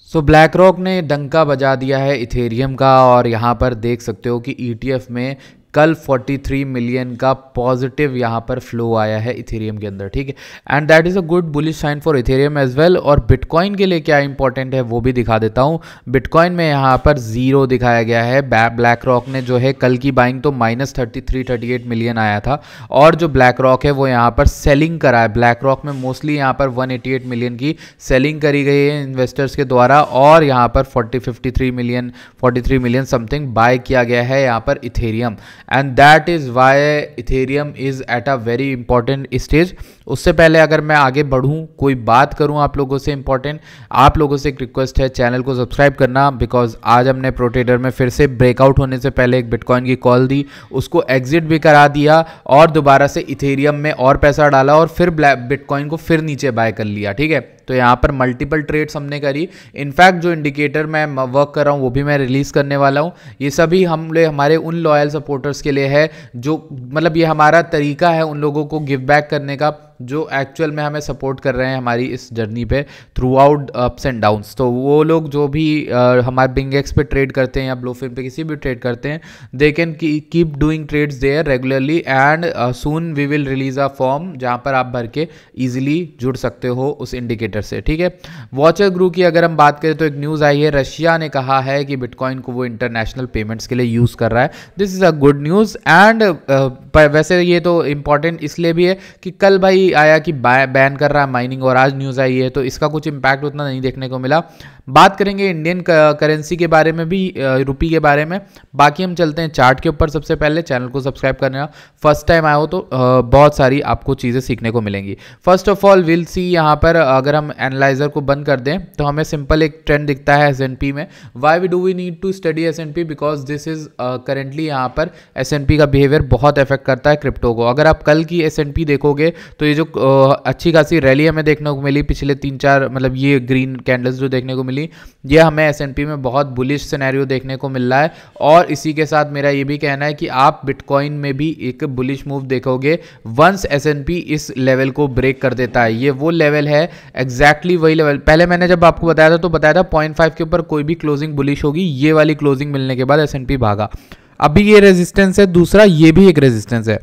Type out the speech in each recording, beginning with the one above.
So black rock ने डंका बजा दिया है इथेरियम का और यहाँ पर देख सकते हो कि ETF में कल 43 मिलियन का पॉजिटिव यहाँ पर फ्लो आया है इथेरियम के अंदर, ठीक है। And that is a good bullish sign for Ethereum as well. और बिटकॉइन के लिए क्या इंपॉर्टेंट है वो भी दिखा देता हूँ। बिटकॉइन में यहाँ पर जीरो दिखाया गया है। ब्लैक रॉक ने जो है कल की बाइंग तो -33-38 मिलियन आया था और जो ब्लैक रॉक है वो यहाँ पर सेलिंग करा है। ब्लैक रॉक में मोस्टली यहाँ पर 188 मिलियन की सेलिंग करी गई है इन्वेस्टर्स के द्वारा और यहाँ पर 43 मिलियन समथिंग बाय किया गया है यहाँ पर Ethereum. And that is why Ethereum is at a very important stage. उससे पहले अगर मैं आगे बढ़ूँ, कोई बात करूँ आप लोगों से इंपॉर्टेंट, आप लोगों से एक रिक्वेस्ट है चैनल को सब्सक्राइब करना, बिकॉज आज हमने प्रोट्रेडर में फिर से ब्रेकआउट होने से पहले एक बिटकॉइन की कॉल दी, उसको एग्जिट भी करा दिया और दोबारा से इथेरियम में और पैसा डाला और फिर बिटकॉइन को फिर नीचे बाय कर लिया, ठीक है। तो यहाँ पर मल्टीपल ट्रेड्स हमने करी। इनफैक्ट जो इंडिकेटर मैं वर्क कर रहा हूँ वो भी मैं रिलीज़ करने वाला हूँ। ये सभी हमारे उन लॉयल सपोर्टर्स के लिए है जो मतलब ये हमारा तरीका है उन लोगों को गिव बैक करने का जो एक्चुअल में हमें सपोर्ट कर रहे हैं हमारी इस जर्नी पे through out ups and downs. तो वो लोग जो भी हमारे बिंगेक्स पे ट्रेड करते हैं या ब्लूफिन पे किसी भी ट्रेड करते हैं, they can keep doing trades there regularly and soon we will release a form जहाँ पर आप भर के ईजिली जुड़ सकते हो उस इंडिकेटर से, ठीक है। वॉचर ग्रुप की अगर हम बात करें तो एक न्यूज़ आई है, रशिया ने कहा है कि बिटकॉइन को वो इंटरनेशनल पेमेंट्स के लिए यूज़ कर रहा है। This is a good news. And वैसे ये तो इंपॉर्टेंट इसलिए भी है कि कल भाई आया कि बैन कर रहा है माइनिंग और आज न्यूज़ आई है तो इसका कुछ इम्पैक्ट उतना नहीं देखने को मिला। बात करेंगे इंडियन करेंसी के बारे में भी, रुपी के बारे में। बाकी हम चलते हैं चार्ट के ऊपर। सबसे पहले चैनल को सब्सक्राइब करना, फर्स्ट टाइम आए हो तो बहुत सारी आपको चीज़ें सीखने को मिलेंगी। First of all will see यहाँ पर अगर हम एनालाइजर को बंद कर दें तो हमें सिंपल एक ट्रेंड दिखता है S&P में। Why we need to study S&P because this is currently यहाँ पर S&P का बिहेवियर बहुत इफेक्ट करता है क्रिप्टो को। अगर आप कल की S&P देखोगे तो ये जो अच्छी खासी रैली हमें देखने को मिली पिछले 3-4 मतलब ये ग्रीन कैंडल्स जो देखने को मिली, ये हमें S&P में बहुत बुलिश सिनेरियो देखने को मिल रहा है। और इसी के साथ मेरा ये भी कहना है कि आप बिटकॉइन में भी एक बुलिश मूव देखोगे वंस S&P इस लेवल को ब्रेक कर देता है। ये वो लेवल है एग्जैक्टली वही लेवल पहले मैंने जब आपको बताया था तो बताया था 0.5 के ऊपर कोई भी क्लोजिंग बुलिश होगी। ये वाली क्लोजिंग मिलने के बाद S&P भागा। अभी ये रेजिस्टेंस है, दूसरा ये भी एक रेजिस्टेंस है,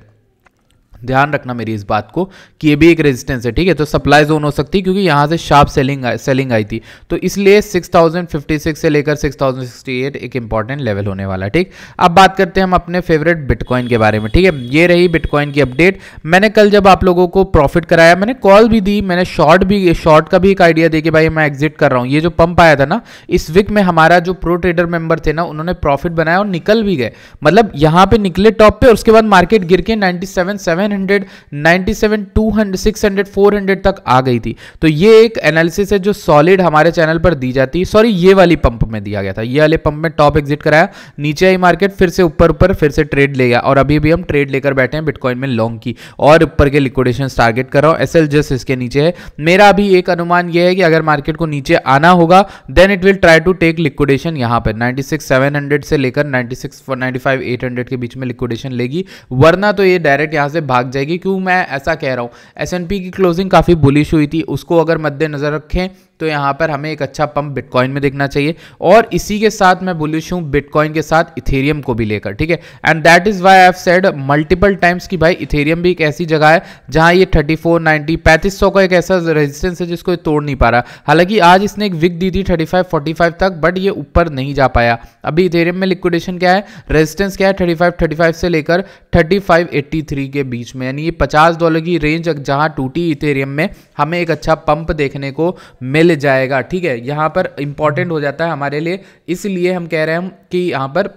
ध्यान रखना मेरी इस बात को कि ये भी एक रेजिस्टेंस है, ठीक है। तो सप्लाई जोन हो सकती है क्योंकि यहाँ से शार्प सेलिंग आई थी, तो इसलिए 6056 से लेकर 6068 एक इंपॉर्टेंट लेवल होने वाला है, ठीक। अब बात करते हैं हम अपने फेवरेट बिटकॉइन के बारे में, ठीक है। ये रही बिटकॉइन की अपडेट। मैंने कल जब आप लोगों को प्रॉफिट कराया, मैंने कॉल भी दी, मैंने शॉर्ट का भी एक आइडिया दे कि भाई मैं एग्जिट कर रहा हूँ। ये जो पंप आया था ना इस वीक में, हमारा जो प्रो ट्रेडर मेंबर थे ना उन्होंने प्रॉफिट बनाया और निकल भी गए। मतलब यहाँ पे निकले टॉप पे और उसके बाद मार्केट गिर के 97 200 600 400 तक आ गई थी। तो ये एक एनालिसिस है जो सॉलिड हमारे चैनल पर दी जाती है। सॉरी, ये वाली पंप में दिया गया था, ये वाले पंप में टॉप एग्जिट कराया, नीचे आई मार्केट, फिर से ऊपर फिर से ट्रेड ले गया और अभी भी हम ट्रेड लेकर बैठे हैं बिटकॉइन में लॉन्ग की और ऊपर के लिक्विडेशन टारगेट कर रहा हूं। SL जस्ट इसके नीचे है। मेरा अभी एक अनुमान यह है कि अगर मार्केट को नीचे आना होगा then it will try to take liquidation यहाँ पर 96,700 से लेकर 95,800 के बीच में लिक्विडेशन लेगी, वरना तो ये डायरेक्ट यहाँ से भाग जाएगी। क्यों मैं ऐसा कह रहा हूं? S&P की क्लोजिंग काफी बुलिश हुई थी, उसको अगर मद्देनजर रखें तो यहां पर हमें एक अच्छा पंप बिटकॉइन में देखना चाहिए और इसी के साथ मैं बुलिश हूं बिटकॉइन के साथ इथेरियम को भी लेकर, ठीक है। And that is why I have said multiple times कि भाई इथेरियम भी एक ऐसी जगह है जहां ये 3490 3500 का एक ऐसा रेजिस्टेंस है जिसको ये तोड़ नहीं पा रहा। हालांकि आज इसने एक विक दी थी 35-45 तक, बट ये ऊपर नहीं जा पाया। अभी इथेरियम में लिक्विडेशन क्या है, रेजिस्टेंस क्या है 35 से लेकर 3583 के बीच में, यानी ये $50 की रेंज जहां टूटी इथेरियम में हमें एक अच्छा पंप देखने को मिल जाएगा, ठीक है। यहां पर इंपॉर्टेंट हो जाता है हमारे लिए, इसलिए हम कह रहे हैं कि यहां पर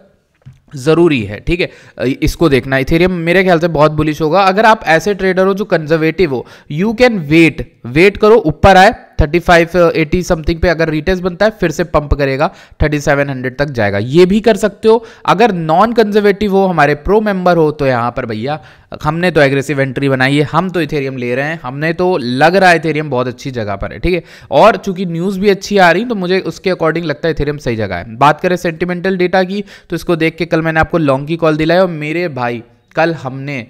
जरूरी है, ठीक है, इसको देखना। इथेरियम मेरे ख्याल से बहुत बुलिश होगा। अगर आप ऐसे ट्रेडर हो जो कंजर्वेटिव हो, यू कैन वेट करो ऊपर आए 3580 समथिंग पे, अगर रिटेस्ट बनता है फिर से पंप करेगा 3700 तक जाएगा, ये भी कर सकते हो। अगर नॉन कंजर्वेटिव हो, हमारे प्रो मेंबर हो, तो यहाँ पर भैया हमने तो एग्रेसिव एंट्री बनाई है, हम तो इथेरियम ले रहे हैं, हमने तो लग रहा है इथेरियम बहुत अच्छी जगह पर है, ठीक है। और चूंकि न्यूज़ भी अच्छी आ रही तो मुझे उसके अकॉर्डिंग लगता है इथेरियम सही जगह है। बात करें सेंटिमेंटल डेटा की तो इसको देख के कल मैंने आपको लॉन्ग की कॉल दिलाई और मेरे भाई कल हमने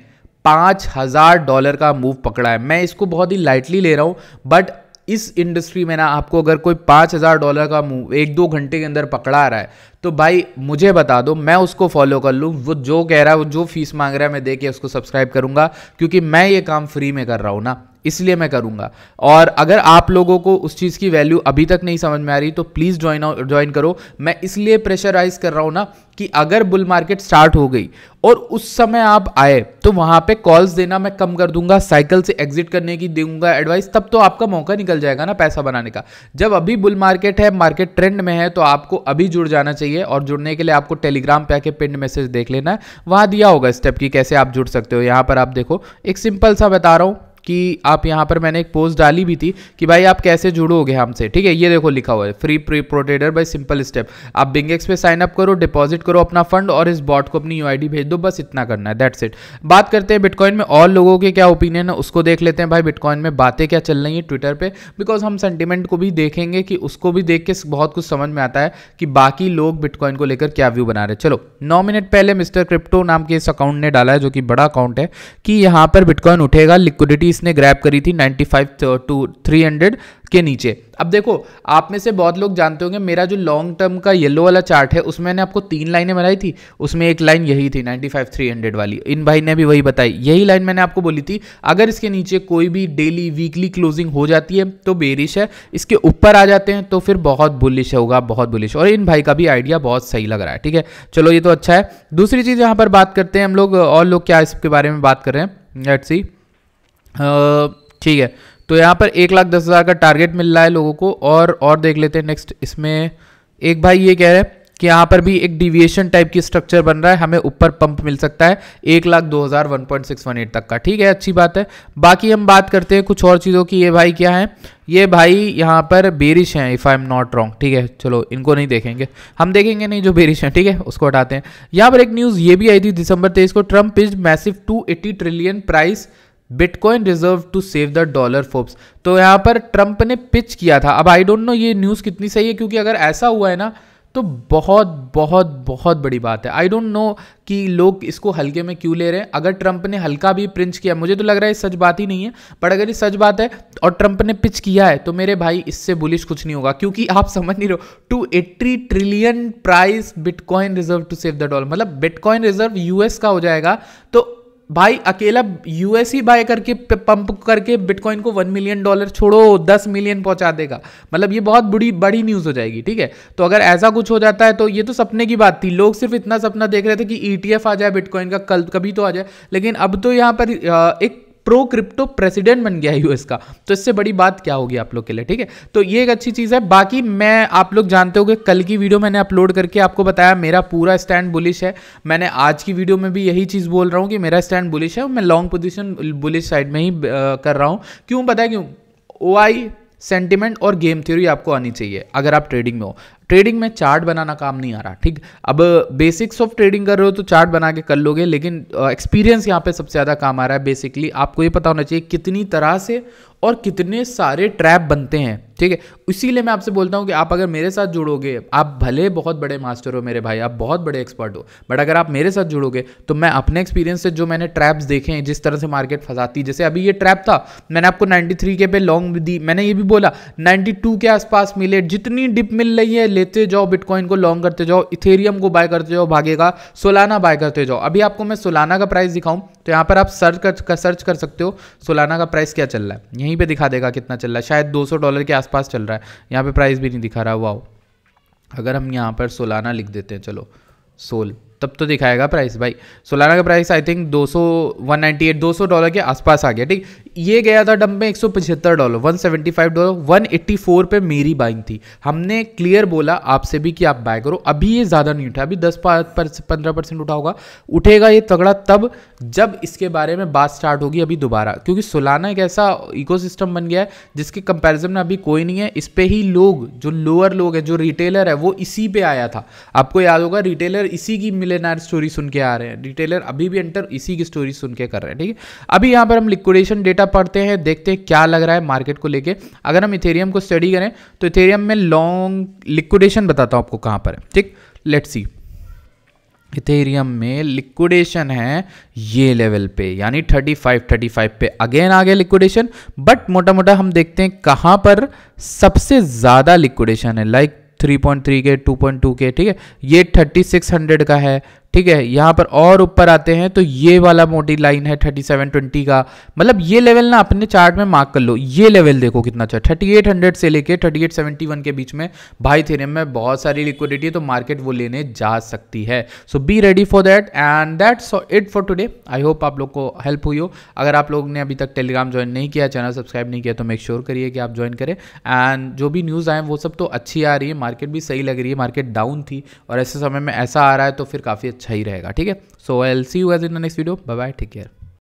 $5000 का मूव पकड़ा है। मैं इसको बहुत ही लाइटली ले रहा हूं, बट इस इंडस्ट्री में ना आपको अगर कोई $5,000 का मूव 1-2 घंटे के अंदर पकड़ा रहा है तो भाई मुझे बता दो, मैं उसको फॉलो कर लूँ। वो जो कह रहा है, वो जो फीस मांग रहा है, मैं दे के उसको सब्सक्राइब करूँगा, क्योंकि मैं ये काम फ्री में कर रहा हूँ ना, इसलिए मैं करूँगा। और अगर आप लोगों को उस चीज़ की वैल्यू अभी तक नहीं समझ में आ रही तो प्लीज़ ज्वाइन करो। मैं इसलिए प्रेशराइज कर रहा हूँ ना कि अगर बुल मार्केट स्टार्ट हो गई और उस समय आप आए तो वहाँ पे कॉल्स देना मैं कम कर दूंगा, साइकिल से एग्जिट करने की दूंगा एडवाइस, तब तो आपका मौका निकल जाएगा ना पैसा बनाने का। जब अभी बुल मार्केट है, मार्केट ट्रेंड में है, तो आपको अभी जुड़ जाना चाहिए। और जुड़ने के लिए आपको टेलीग्राम पे आके पिन मैसेज देख लेना है, वहाँ दिया होगा स्टेप की कैसे आप जुड़ सकते हो। यहाँ पर आप देखो, एक सिंपल सा बता रहा हूँ कि आप यहाँ पर मैंने एक पोस्ट डाली भी थी कि भाई आप कैसे जुड़ोगे हमसे, ठीक है। ये देखो लिखा हुआ है, free pro trader bye simple step. आप बिंगेक्स पे साइन अप करो, डिपॉजिट करो अपना फंड और इस बॉट को अपनी यूआईडी भेज दो, बस इतना करना है, दैट्स इट। बात करते हैं बिटकॉइन में और लोगों के क्या ओपिनियन है, उसको देख लेते हैं। भाई बिटकॉइन में बातें क्या चल रही है ट्विटर पे, बिकॉज हम सेंटिमेंट को भी देखेंगे कि उसको भी देख के बहुत कुछ समझ में आता है कि बाकी लोग बिटकॉइन को लेकर क्या व्यू बना रहे हैं। चलो 9 मिनट पहले मिस्टर क्रिप्टो नाम के इस अकाउंट ने डाला है, जो कि बड़ा अकाउंट है, कि यहाँ पर बिटकॉइन उठेगा। लिक्विडिटी इसने ग्रैब करी थी 95 to 300 के नीचे। अब देखो, आप में से बहुत लोग जानते होंगे मेरा जो लॉन्ग टर्म का येलो वाला चार्ट है उसमें मैंने आपको 3 लाइनें बनाई थी, उसमें एक लाइन यही थी 95-300 वाली। इन भाई ने भी वही बताई, यही लाइन मैंने आपको बोली थी। अगर इसके नीचे कोई भी डेली वीकली क्लोजिंग हो जाती है तो बेरिश है, इसके ऊपर आ जाते हैं तो फिर बहुत बुलिश होगा, बहुत बुलिश। और इन भाई का भी आइडिया बहुत सही लग रहा है, ठीक है। चलो ये तो अच्छा है। दूसरी चीज़ यहाँ पर बात करते हैं हम लोग, और लोग क्या इसके बारे में बात कर रहे हैं, लेट्स सी। ठीक है, तो यहाँ पर 1,10,000 का टारगेट मिल रहा है लोगों को। और देख लेते हैं नेक्स्ट। इसमें एक भाई ये कह रहे हैं कि यहाँ पर भी एक डिविएशन टाइप की स्ट्रक्चर बन रहा है, हमें ऊपर पंप मिल सकता है 1,02,000 1.618 तक का, ठीक है, अच्छी बात है। बाकी हम बात करते हैं कुछ और चीज़ों की। ये भाई क्या है, ये भाई यहाँ पर बेरिश हैं, if I am not wrong, ठीक है। चलो इनको नहीं देखेंगे, हम देखेंगे नहीं जो बेरिश हैं, ठीक है, उसको हटाते हैं। यहाँ पर एक न्यूज़ ये भी आई थी दिसंबर 23 को, Trump is massive 280 trillion price bitcoin reserve to save the dollar Forbes. तो यहाँ पर ट्रंप ने पिच किया था। अब आई डोंट नो ये न्यूज़ कितनी सही है, क्योंकि अगर ऐसा हुआ है ना तो बहुत बहुत बहुत बड़ी बात है। आई डोंट नो कि लोग इसको हल्के में क्यों ले रहे हैं। अगर ट्रंप ने हल्का भी पिंच किया, मुझे तो लग रहा है सच बात ही नहीं है, पर अगर ये सच बात है और ट्रंप ने पिच किया है तो मेरे भाई इससे बुलिश कुछ नहीं होगा, क्योंकि आप समझ नहीं रहे हो 280 trillion price bitcoin reserve to save the dollar, मतलब बिटकॉइन रिजर्व यूएस का हो जाएगा। तो भाई अकेला यूएस ही बाय करके पंप करके बिटकॉइन को $1 मिलियन छोड़ो 10 मिलियन पहुंचा देगा, मतलब ये बहुत बड़ी न्यूज़ हो जाएगी, ठीक है। तो अगर ऐसा कुछ हो जाता है तो ये तो सपने की बात थी, लोग सिर्फ इतना सपना देख रहे थे कि ETF आ जाए बिटकॉइन का, कल कभी तो आ जाए, लेकिन अब तो यहाँ पर एक प्रो क्रिप्टो प्रेसिडेंट बन गया है यूएस का, तो इससे बड़ी बात क्या होगी आप लोग के लिए, ठीक है। तो ये एक अच्छी चीज़ है। बाकी मैं, आप लोग जानते हो कि कल की वीडियो मैंने अपलोड करके आपको बताया मेरा पूरा स्टैंड बुलिश है। मैंने आज की वीडियो में भी यही चीज़ बोल रहा हूँ कि मेरा स्टैंड बुलिश है, मैं लॉन्ग पोजीशन बुलिश साइड में ही कर रहा हूँ। क्यों पता है क्यों? OI सेंटिमेंट और गेम थ्योरी आपको आनी चाहिए अगर आप ट्रेडिंग में हो। ट्रेडिंग में चार्ट बनाना काम नहीं आ रहा, ठीक। अब बेसिक्स ऑफ ट्रेडिंग कर रहे हो तो चार्ट बना के कर लोगे, लेकिन एक्सपीरियंस यहाँ पे सबसे ज़्यादा काम आ रहा है। बेसिकली आपको ये पता होना चाहिए कितनी तरह से और कितने सारे ट्रैप बनते हैं, ठीक है। इसीलिए मैं आपसे बोलता हूँ कि आप अगर मेरे साथ जुड़ोगे, आप भले बहुत बड़े मास्टर हो मेरे भाई, आप बहुत बड़े एक्सपर्ट हो, बट अगर आप मेरे साथ जुड़ोगे तो मैं अपने एक्सपीरियंस से जो मैंने ट्रैप्स देखे हैं, जिस तरह से मार्केट फंसाती, जैसे अभी ये ट्रैप था, मैंने आपको 93 के पे लॉन्ग दी, मैंने ये भी बोला 92 के आसपास मिले, जितनी डिप मिल रही है लेते जाओ, बिटकॉइन को लॉन्ग करते जाओ, इथेरियम को बाय करते जाओ, भागेगा, सोलाना बाय करते जाओ। अभी आपको मैं सोलाना का प्राइस दिखाऊं तो यहाँ पर आप सर्च कर सकते हो सोलाना का प्राइस क्या चल रहा है, यहीं पे दिखा देगा कितना चल रहा है, शायद $200 के आसपास चल रहा है। यहाँ पे प्राइस भी नहीं दिखा रहा, वाओ। अगर हम यहाँ पर सोलाना लिख देते हैं, चलो सोल, तब तो दिखाएगा प्राइस। भाई सोलाना का प्राइस आई थिंक $200 के आसपास आ गया, ठीक। ये गया था डंप में $175, $175, 184 पे मेरी बाइंग थी। हमने क्लियर बोला आपसे भी कि आप बाय करो। अभी ये ज़्यादा नहीं उठा, अभी 10-15% उठा होगा। उठेगा ये तगड़ा तब जब इसके बारे में बात स्टार्ट होगी अभी दोबारा, क्योंकि सोलाना एक ऐसा इकोसिस्टम बन गया है जिसके कंपैरिजन में अभी कोई नहीं है। इस पे ही लोग, जो लोअर लोग है, जो रिटेलर है, वो इसी पे आया था। आपको याद होगा रिटेलर इसी की मिलियनेयर स्टोरी सुन के आ रहे हैं, रिटेलर अभी भी एंटर इसी की स्टोरी सुन के कर रहे हैं, ठीक है। अभी यहाँ पर हम लिक्विडेशन डेटा पढ़ते हैं, देखते हैं क्या लग रहा है मार्केट को लेके। अगर हम इथेरियम को स्टडी करें तो इथेरियम में लॉन्ग लिक्विडेशन बताता हूँ आपको कहाँ पर है, ठीक। लेट्स सी, इथेरियम में लिक्विडेशन है ये लेवल पे, यानी 35 पे अगेन आ गया लिक्विडेशन। बट मोटा मोटा हम देखते हैं कहाँ पर सबसे ज़्यादा लिक्विडेशन है, लाइक 3.3 के, 2.2 के, ठीक है, ये 3600 का है, ठीक है। यहाँ पर और ऊपर आते हैं तो ये वाला मोटी लाइन है 3720 का, मतलब ये लेवल ना अपने चार्ट में मार्क कर लो। ये लेवल देखो कितना अच्छा, 3800 से लेके 3871 के बीच में भाई इथेरियम में बहुत सारी लिक्विडिटी है, तो मार्केट वो लेने जा सकती है। So be ready for that and that's it for today. I hope आप लोग को हेल्प हुई हो। अगर आप लोगों ने अभी तक टेलीग्राम ज्वाइन नहीं किया, चैनल सब्सक्राइब नहीं किया, तो मेक श्योर करिए कि आप ज्वाइन करें। एंड जो भी न्यूज़ आए वो सब तो अच्छी आ रही है, मार्केट भी सही लग रही है, मार्केट डाउन थी और ऐसे समय में ऐसा आ रहा है तो फिर काफ़ी अच्छा ही रहेगा, ठीक है। So I will see you guys in the next video, bye bye, take care.